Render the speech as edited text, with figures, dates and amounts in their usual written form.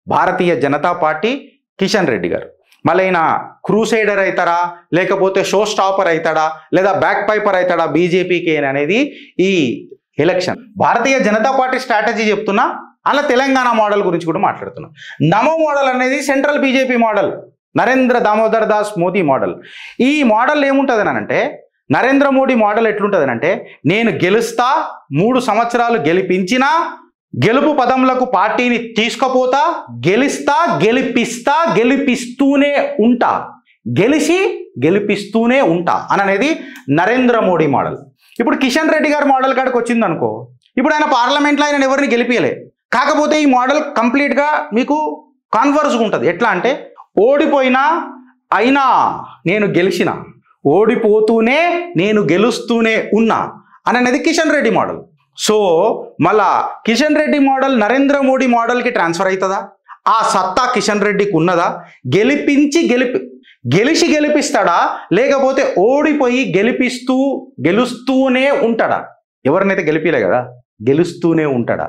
Bharatiya Janata party Kishan Reddy గారు. మళ్ళీ ఈయన క్రూసైడర్ అవుతారా, లేకపోతే షో స్టాపర్ అవుతాడా, లేదా బ్యాక్ పైపర్ అవుతాడా బీజేపీకి అనేది ఈ election. Bharatiya Janata party strategy చెప్తున్నా, అలా తెలంగాణ మోడల్ గురించి కూడా మాట్లాడుతున్నా. నమో మోడల్ అనేది central BJP model, Narendra Damodar Das Modi model. ఈ మోడల్ ఏముంటుంది అంటే, నరేంద్ర మోడీ మోడల్ ఎట్లుంటుందనంటే, నేను గెలుస్తా, 3 సంవత్సరాలు గెలిపించినా, గెలుపు పదములకు పార్టీని తీసుకుపోతా, గెలిస్తా, గెలిపిస్తా, గెలిపిస్తూనే ఉంటా, గెలిచి గెలిపిస్తూనే ఉంటా అనేది నరేంద్ర మోడీ మోడల్. ఇప్పుడు కిషన్ రెడ్డి గారి మోడల్ కాడికి వచ్చింది అనుకో, ఇప్పుడు ఆయన పార్లమెంట్లో ఆయన ఎవరిని గెలిపియలే. కాకపోతే ఈ మోడల్ కంప్లీట్గా మీకు కాన్వర్స్గా ఉంటుంది. ఎట్లా అంటే, ఓడిపోయినా అయినా నేను గెలిచిన, ఓడిపోతూనే నేను గెలుస్తూనే ఉన్నా అనేది కిషన్ రెడ్డి మోడల్. సో మళ్ళా కిషన్ రెడ్డి మోడల్ నరేంద్ర మోడీ మోడల్కి ట్రాన్స్ఫర్ అవుతుందా? ఆ సత్తా కిషన్ రెడ్డికి ఉన్నదా? గెలిచి గెలిపిస్తాడా, లేకపోతే ఓడిపోయి గెలుస్తూనే ఉంటాడా? ఎవరినైతే గెలిపిలే కదా, గెలుస్తూనే ఉంటాడా?